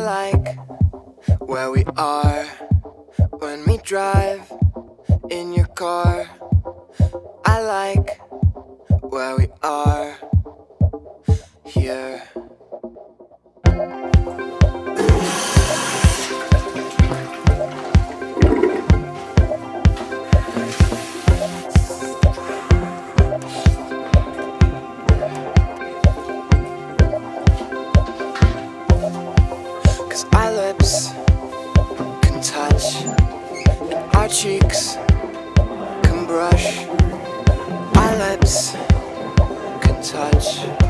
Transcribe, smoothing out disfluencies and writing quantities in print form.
like where we are when we drive in your car. I like where we are here. 'Cause our lips can touch, and our cheeks can brush. Our lips can touch.